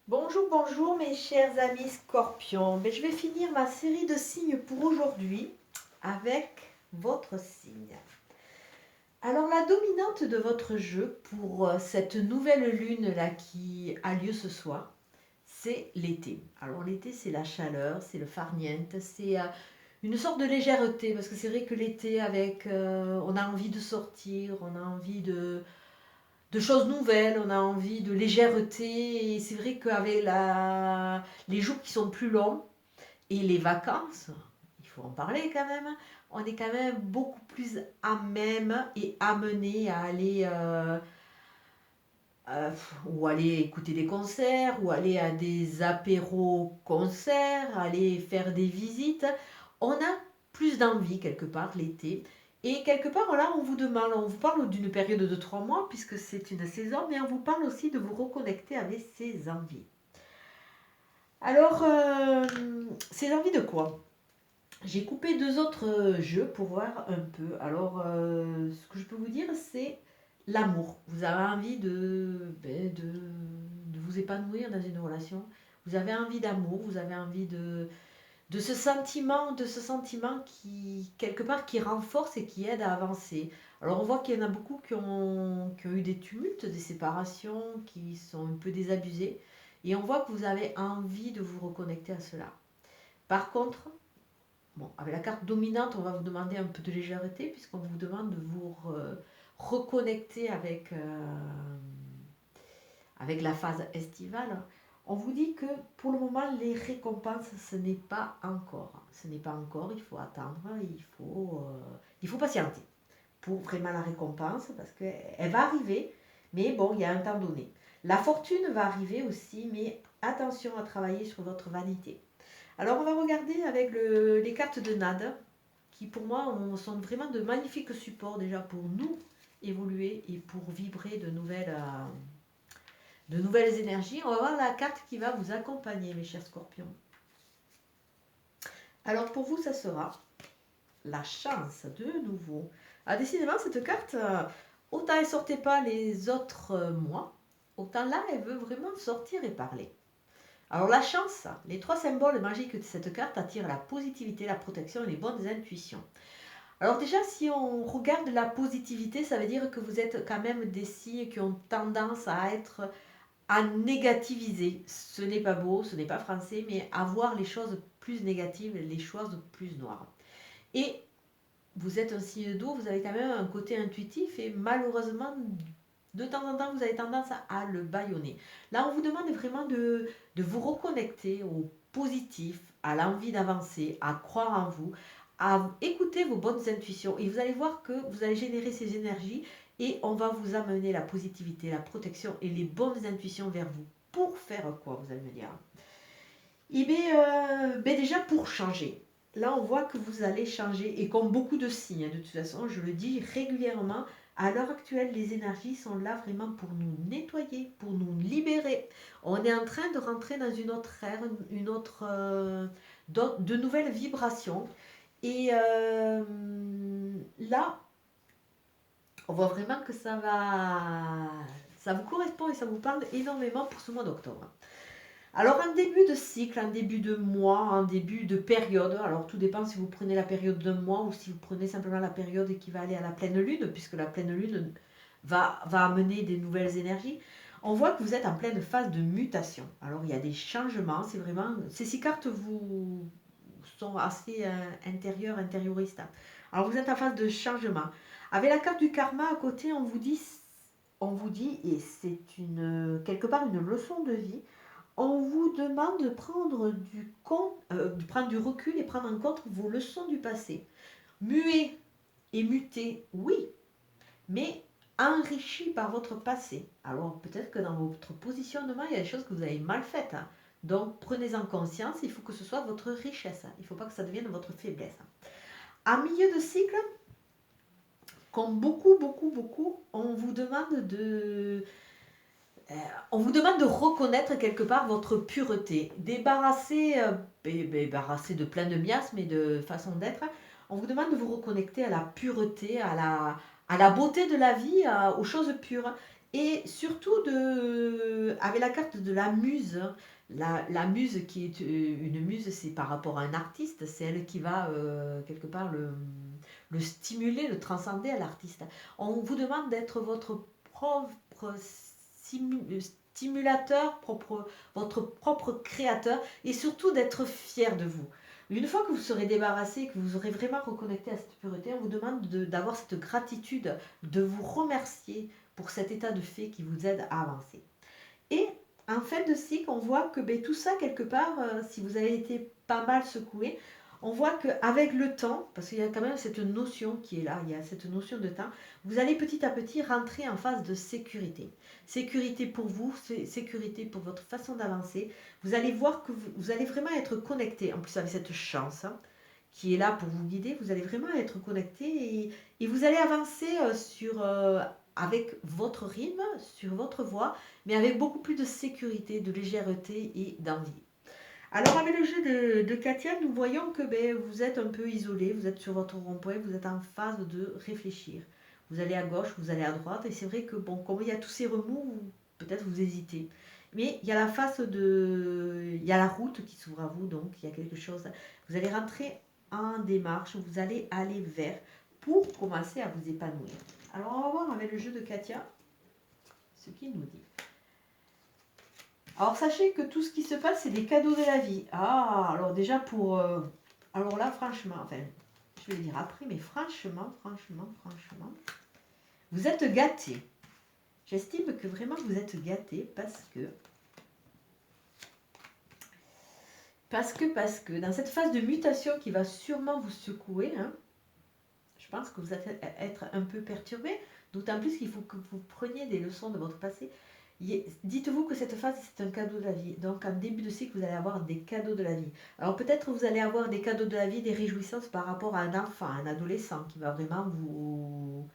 Bonjour, bonjour mes chers amis scorpions. Je vais finir ma série de signes pour aujourd'hui avec votre signe. Alors la dominante de votre jeu pour cette nouvelle lune là qui a lieu ce soir, c'est l'été. Alors l'été c'est la chaleur, c'est le farniente, c'est une sorte de légèreté parce que c'est vrai que l'été on a envie de sortir, on a envie de choses nouvelles, on a envie de légèreté. Et c'est vrai qu'avec les jours qui sont plus longs et les vacances, il faut en parler quand même, on est quand même beaucoup plus à même et amené à aller ou aller écouter des concerts, ou aller à des apéros concerts, aller faire des visites. On a plus d'envie quelque part l'été. Et quelque part, là, on vous demande, on vous parle d'une période de 3 mois, puisque c'est une saison, mais on vous parle aussi de vous reconnecter avec ces envies. Alors, ces envies de quoi? J'ai coupé deux autres jeux pour voir un peu. Alors, ce que je peux vous dire, c'est l'amour. Vous avez envie de vous épanouir dans une relation. Vous avez envie d'amour, vous avez envie de ce sentiment qui, quelque part, qui renforce et qui aide à avancer. Alors, on voit qu'il y en a beaucoup qui ont eu des tumultes, des séparations, qui sont un peu désabusés. Et on voit que vous avez envie de vous reconnecter à cela. Par contre, bon, avec la carte dominante, on va vous demander un peu de légèreté puisqu'on vous demande de vous reconnecter avec la phase estivale. On vous dit que pour le moment, les récompenses, ce n'est pas encore. Ce n'est pas encore, il faut attendre, il faut patienter pour vraiment la récompense parce qu'elle va arriver, mais bon, il y a un temps donné. La fortune va arriver aussi, mais attention à travailler sur votre vanité. Alors on va regarder avec les cartes de Nada, qui pour moi sont vraiment de magnifiques supports déjà pour nous évoluer et pour vibrer de nouvelles énergies. On va voir la carte qui va vous accompagner, mes chers scorpions. Alors pour vous, ça sera la chance de nouveau. Ah, décidément, cette carte, autant elle ne sortait pas les autres mois, autant là, elle veut vraiment sortir et parler. Alors la chance, les trois symboles magiques de cette carte attirent la positivité, la protection et les bonnes intuitions. Alors déjà, si on regarde la positivité, ça veut dire que vous êtes quand même des signes qui ont tendance à négativiser. Ce n'est pas beau, ce n'est pas français, mais à voir les choses plus négatives, les choses plus noires. Et vous êtes un signe d'eau, vous avez quand même un côté intuitif et malheureusement, de temps en temps, vous avez tendance à le bâillonner. Là, on vous demande vraiment de vous reconnecter au positif, à l'envie d'avancer, à croire en vous, à écouter vos bonnes intuitions. Et vous allez voir que vous allez générer ces énergies et on va vous amener la positivité, la protection et les bonnes intuitions vers vous. Pour faire quoi, vous allez me dire? Eh bien, déjà pour changer. Là, on voit que vous allez changer et comme beaucoup de signes, de toute façon, je le dis régulièrement, à l'heure actuelle, les énergies sont là vraiment pour nous nettoyer, pour nous libérer. On est en train de rentrer dans une autre ère, de nouvelles vibrations. Et là, on voit vraiment que ça vous correspond et ça vous parle énormément pour ce mois d'octobre. Alors, un début de cycle, un début de mois, un début de période. Alors, tout dépend si vous prenez la période d'un mois ou si vous prenez simplement la période qui va aller à la pleine lune, puisque la pleine lune va amener des nouvelles énergies. On voit que vous êtes en pleine phase de mutation. Alors, il y a des changements. C'est vraiment. Ces six cartes vous sont assez intérioristes. Alors, vous êtes en phase de changement. Avec la carte du karma à côté, on vous dit, et c'est quelque part une leçon de vie, on vous demande de prendre du recul et prendre en compte vos leçons du passé. Muet et muté, oui, mais enrichi par votre passé. Alors peut-être que dans votre positionnement, il y a des choses que vous avez mal faites. Donc prenez-en conscience, il faut que ce soit votre richesse. Il ne faut pas que ça devienne votre faiblesse. En milieu de cycle, comme beaucoup, beaucoup, beaucoup, on vous demande de reconnaître quelque part votre pureté, débarrasser de plein de miasmes et de façon d'être. On vous demande de vous reconnecter à la pureté, à la beauté de la vie, aux choses pures. Et surtout, avec la carte de la muse, la muse qui est une muse, c'est par rapport à un artiste, c'est elle qui va quelque part le stimuler, le transcender à l'artiste. On vous demande d'être votre propre stimulateur, votre propre créateur, et surtout d'être fier de vous. Une fois que vous serez débarrassé, que vous aurez vraiment reconnecté à cette pureté, on vous demande d'avoir cette gratitude, de vous remercier pour cet état de fait qui vous aide à avancer. Et en fin de cycle, on voit que tout ça, quelque part, si vous avez été pas mal secoué, on voit qu'avec le temps, parce qu'il y a quand même cette notion qui est là, il y a cette notion de temps, vous allez petit à petit rentrer en phase de sécurité. Sécurité pour vous, sécurité pour votre façon d'avancer. Vous allez voir que vous allez vraiment être connecté, en plus avec cette chance qui est là pour vous guider, vous allez vraiment être connecté et vous allez avancer avec votre rythme, sur votre voie, mais avec beaucoup plus de sécurité, de légèreté et d'envie. Alors avec le jeu de Katia, nous voyons que vous êtes un peu isolé, vous êtes sur votre rond-point, vous êtes en phase de réfléchir. Vous allez à gauche, vous allez à droite, et c'est vrai que comme il y a tous ces remous, peut-être vous hésitez. Mais il y a la face il y a la route qui s'ouvre à vous, donc il y a quelque chose. Vous allez rentrer en démarche, vous allez aller vers pour commencer à vous épanouir. Alors on va voir avec le jeu de Katia ce qu'il nous dit. Alors sachez que tout ce qui se passe, c'est des cadeaux de la vie. Ah, alors déjà pour... alors là, franchement, enfin, je vais le dire après, mais franchement, vous êtes gâtés. J'estime que vraiment vous êtes gâtés parce que dans cette phase de mutation qui va sûrement vous secouer, je pense que vous allez être un peu perturbé, d'autant plus qu'il faut que vous preniez des leçons de votre passé. Dites-vous que cette phase, c'est un cadeau de la vie. Donc, en début de cycle, vous allez avoir des cadeaux de la vie. Alors, peut-être vous allez avoir des cadeaux de la vie, des réjouissances par rapport à un enfant, un adolescent qui va vraiment vous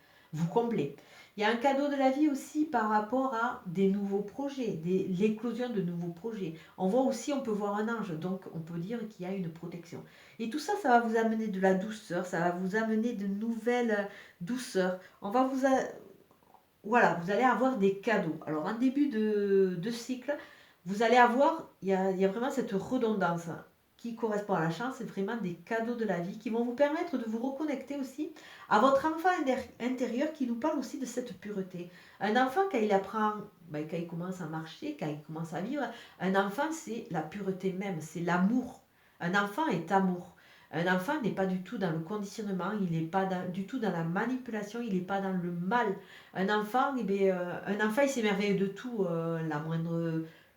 combler. Il y a un cadeau de la vie aussi par rapport à des nouveaux projets, l'éclosion de nouveaux projets. On voit aussi, on peut voir un ange, donc on peut dire qu'il y a une protection. Et tout ça, ça va vous amener de la douceur, ça va vous amener de nouvelles douceurs. Voilà, vous allez avoir des cadeaux. Alors, en début de cycle, vous allez avoir, il y a vraiment cette redondance qui correspond à la chance, c'est vraiment des cadeaux de la vie qui vont vous permettre de vous reconnecter aussi à votre enfant intérieur qui nous parle aussi de cette pureté. Un enfant, quand il apprend, quand il commence à marcher, quand il commence à vivre, un enfant, c'est la pureté même, c'est l'amour. Un enfant est amour. Un enfant n'est pas du tout dans le conditionnement, il n'est pas du tout dans la manipulation, il n'est pas dans le mal. Un enfant, il s'émerveille de tout,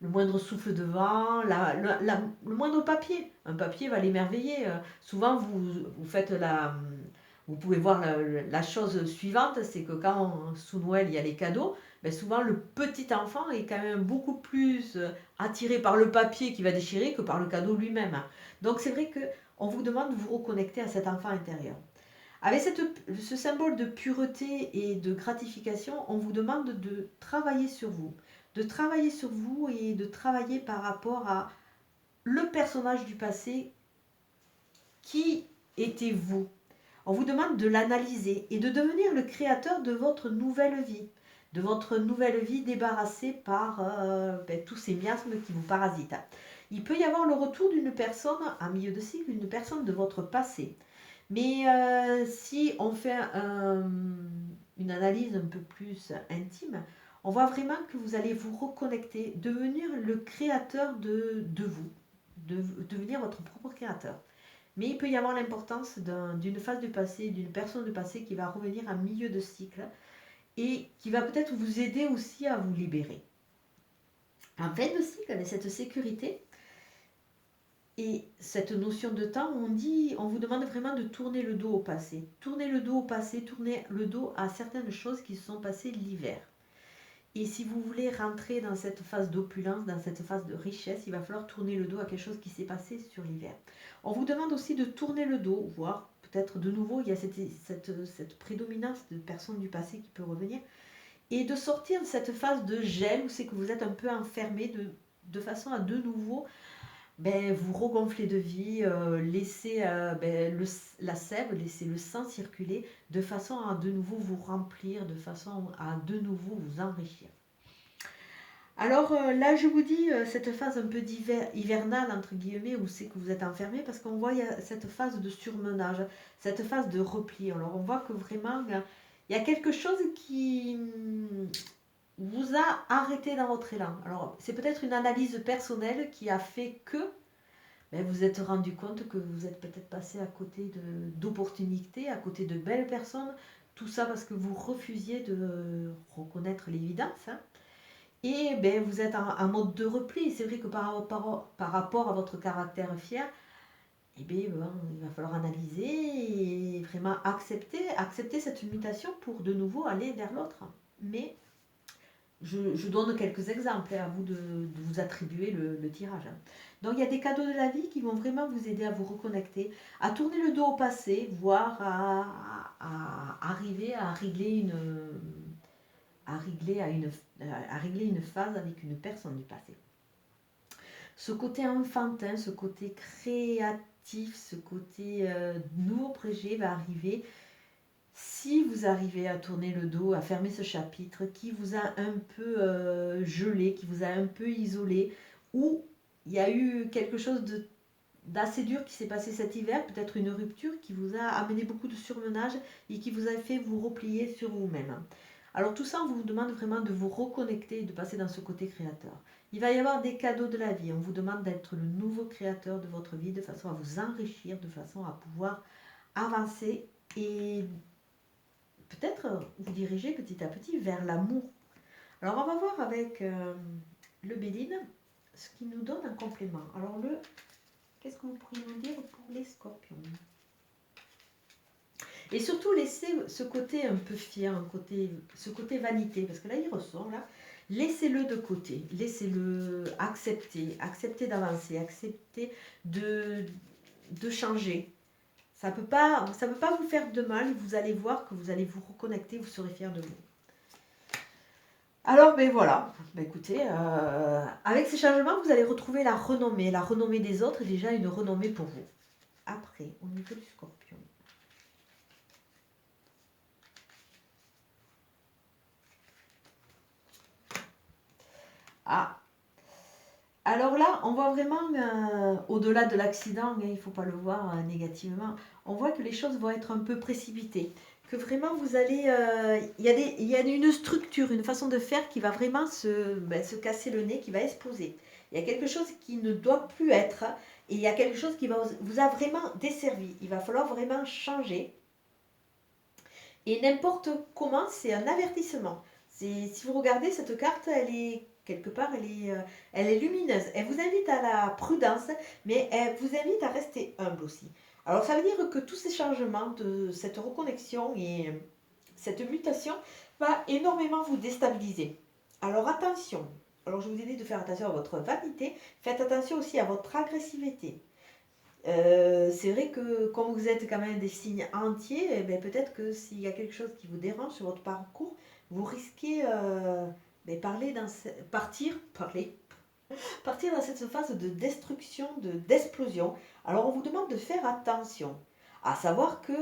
le moindre souffle de vent, le moindre papier. Un papier va l'émerveiller. Souvent, vous pouvez voir la chose suivante, c'est que quand sous Noël il y a les cadeaux, souvent le petit enfant est quand même beaucoup plus attiré par le papier qui va déchirer que par le cadeau lui-même. Donc c'est vrai qu'on vous demande de vous reconnecter à cet enfant intérieur. Avec ce symbole de pureté et de gratification, on vous demande de travailler sur vous. De travailler sur vous et de travailler par rapport à le personnage du passé. Qui étiez-vous? On vous demande de l'analyser et de devenir le créateur de votre nouvelle vie. De votre nouvelle vie débarrassée par tous ces miasmes qui vous parasitent. Il peut y avoir le retour d'une personne, en milieu de cycle, une personne de votre passé. Mais si on fait une analyse un peu plus intime, on voit vraiment que vous allez vous reconnecter, devenir le créateur de vous, devenir votre propre créateur. Mais il peut y avoir l'importance d'une phase du passé, d'une personne du passé qui va revenir en milieu de cycle et qui va peut-être vous aider aussi à vous libérer. En fin de cycle, avec cette sécurité, et cette notion de temps, on vous demande vraiment de tourner le dos au passé. Tourner le dos au passé, tourner le dos à certaines choses qui se sont passées l'hiver. Et si vous voulez rentrer dans cette phase d'opulence, dans cette phase de richesse, il va falloir tourner le dos à quelque chose qui s'est passé sur l'hiver. On vous demande aussi de tourner le dos, voire peut-être de nouveau, il y a cette prédominance de personnes du passé qui peut revenir, et de sortir de cette phase de gel où c'est que vous êtes un peu enfermé de façon à de nouveau vous regonfler de vie, laisser la sève, laisser le sang circuler de façon à de nouveau vous remplir, de façon à de nouveau vous enrichir. Alors là, je vous dis cette phase un peu hivernale, entre guillemets, où c'est que vous êtes enfermé, parce qu'on voit cette phase de surmenage, cette phase de repli. Alors on voit que vraiment, il y a quelque chose qui vous a arrêté dans votre élan. Alors c'est peut-être une analyse personnelle qui a fait que vous êtes rendu compte que vous êtes peut-être passé à côté d'opportunités, à côté de belles personnes, tout ça parce que vous refusiez de reconnaître l'évidence. Hein. Et vous êtes en mode de repli. C'est vrai que par rapport à votre caractère fier, il va falloir analyser et vraiment accepter cette mutation pour de nouveau aller vers l'autre. Mais je donne quelques exemples, à vous de vous attribuer le tirage. Donc il y a des cadeaux de la vie qui vont vraiment vous aider à vous reconnecter, à tourner le dos au passé, voire à arriver à régler une phase avec une personne du passé. Ce côté enfantin, ce côté créatif, ce côté nouveau projet va arriver si vous arrivez à tourner le dos, à fermer ce chapitre qui vous a un peu gelé, qui vous a un peu isolé, ou il y a eu quelque chose d'assez dur qui s'est passé cet hiver, peut-être une rupture qui vous a amené beaucoup de surmenage et qui vous a fait vous replier sur vous-même. Alors tout ça, on vous demande vraiment de vous reconnecter et de passer dans ce côté créateur. Il va y avoir des cadeaux de la vie. On vous demande d'être le nouveau créateur de votre vie de façon à vous enrichir, de façon à pouvoir avancer et peut-être vous diriger petit à petit vers l'amour. Alors on va voir avec le Béline ce qui nous donne un complément. Alors qu'est-ce que vous pourriez nous dire pour les scorpions? Et surtout, laissez ce côté un peu fier, ce côté vanité, parce que là, il ressort, là. Laissez-le de côté, laissez-le accepter d'avancer, accepter de changer. Ça peut pas vous faire de mal, vous allez voir que vous allez vous reconnecter, vous serez fiers de vous. Alors, voilà, écoutez, avec ces changements, vous allez retrouver la renommée des autres est déjà une renommée pour vous. Après, au niveau du scorpion. Ah, alors là, on voit vraiment, au-delà de l'accident, il ne faut pas le voir négativement, on voit que les choses vont être un peu précipitées. Que vraiment vous allez... Il y a une structure, une façon de faire qui va vraiment se casser le nez, qui va exploser. Il y a quelque chose qui ne doit plus être, et il y a quelque chose qui vous a vraiment desservi. Il va falloir vraiment changer. Et n'importe comment, c'est un avertissement. Si vous regardez cette carte, elle est quelque part, elle est lumineuse. Elle vous invite à la prudence, mais elle vous invite à rester humble aussi. Alors ça veut dire que tous ces changements, de cette reconnexion et cette mutation va énormément vous déstabiliser. Alors attention, alors je vous ai dit de faire attention à votre vanité, faites attention aussi à votre agressivité. C'est vrai que comme vous êtes quand même des signes entiers, peut-être que s'il y a quelque chose qui vous dérange sur votre parcours, vous risquez partir dans cette phase de destruction, d'explosion. Alors on vous demande de faire attention, à savoir que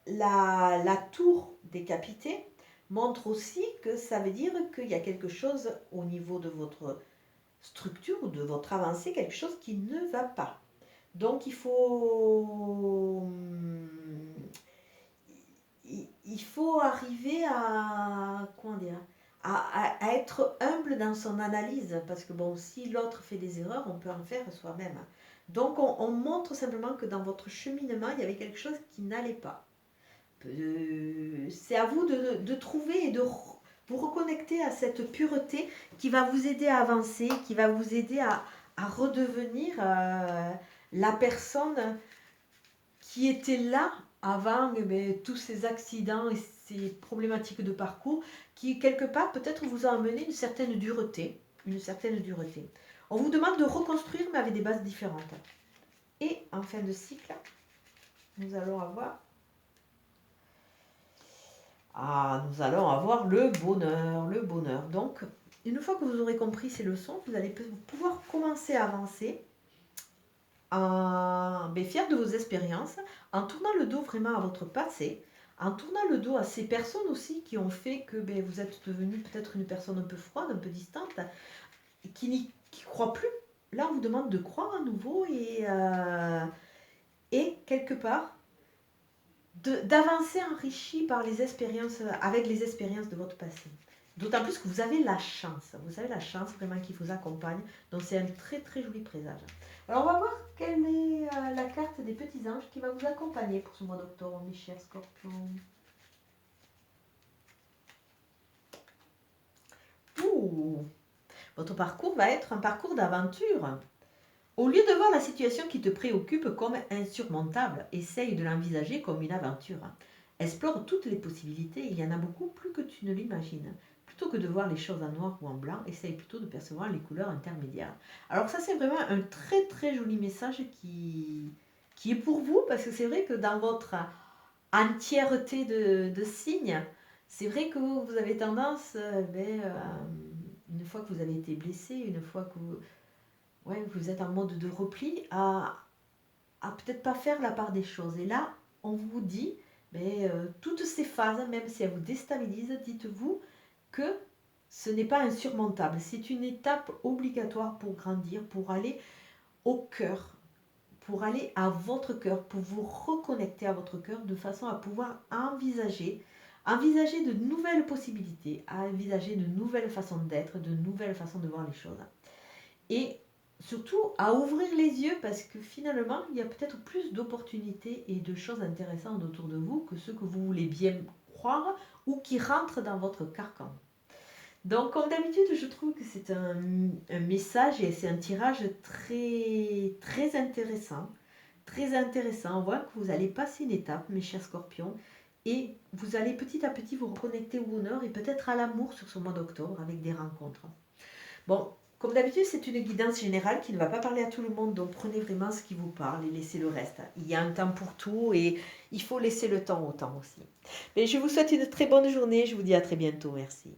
la tour décapitée montre aussi que ça veut dire qu'il y a quelque chose au niveau de votre structure ou de votre avancée, quelque chose qui ne va pas. Donc il faut arriver à à être humble dans son analyse, parce que bon, si l'autre fait des erreurs, on peut en faire soi-même. Donc on montre simplement que dans votre cheminement, il y avait quelque chose qui n'allait pas. C'est à vous de trouver et de vous reconnecter à cette pureté qui va vous aider à avancer, qui va vous aider à redevenir la personne qui était là avant tous ces accidents et ces problématiques de parcours qui, quelque part, peut-être vous ont amené une certaine dureté. On vous demande de reconstruire, mais avec des bases différentes. Et en fin de cycle, nous allons avoir le bonheur. Donc, une fois que vous aurez compris ces leçons, vous allez pouvoir commencer à avancer fier de vos expériences, en tournant le dos vraiment à votre passé, en tournant le dos à ces personnes aussi qui ont fait que vous êtes devenu peut-être une personne un peu froide, un peu distante, qui ne croit plus. Là, on vous demande de croire à nouveau et quelque part d'avancer enrichi par les expériences, avec les expériences de votre passé. D'autant plus que vous avez la chance vraiment qui vous accompagne. Donc c'est un très très joli présage. Alors on va voir quelle est la carte des petits anges qui va vous accompagner pour ce mois d'octobre, mes chers scorpions. Ouh, votre parcours va être un parcours d'aventure. Au lieu de voir la situation qui te préoccupe comme insurmontable, essaye de l'envisager comme une aventure. Explore toutes les possibilités, il y en a beaucoup plus que tu ne l'imagines. Plutôt que de voir les choses en noir ou en blanc, essaye plutôt de percevoir les couleurs intermédiaires. Alors ça c'est vraiment un très très joli message qui est pour vous, parce que c'est vrai que dans votre entièreté de signes, c'est vrai que vous avez tendance, une fois que vous avez été blessé, une fois que vous êtes en mode de repli, à peut-être pas faire la part des choses. Et là, on vous dit, toutes ces phases, même si elles vous déstabilisent, dites-vous que ce n'est pas insurmontable. C'est une étape obligatoire pour grandir, pour aller au cœur, pour aller à votre cœur, pour vous reconnecter à votre cœur de façon à pouvoir envisager de nouvelles possibilités, envisager de nouvelles façons d'être, de nouvelles façons de voir les choses. Et surtout à ouvrir les yeux, parce que finalement, il y a peut-être plus d'opportunités et de choses intéressantes autour de vous que ce que vous voulez bien croire ou qui rentrent dans votre carcan. Donc, comme d'habitude, je trouve que c'est un message et c'est un tirage très, très intéressant. Très intéressant. On voit que vous allez passer une étape, mes chers scorpions, et vous allez petit à petit vous reconnecter au bonheur et peut-être à l'amour sur ce mois d'octobre avec des rencontres. Bon, comme d'habitude, c'est une guidance générale qui ne va pas parler à tout le monde, donc prenez vraiment ce qui vous parle et laissez le reste. Il y a un temps pour tout et il faut laisser le temps au temps aussi. Mais je vous souhaite une très bonne journée, je vous dis à très bientôt, merci.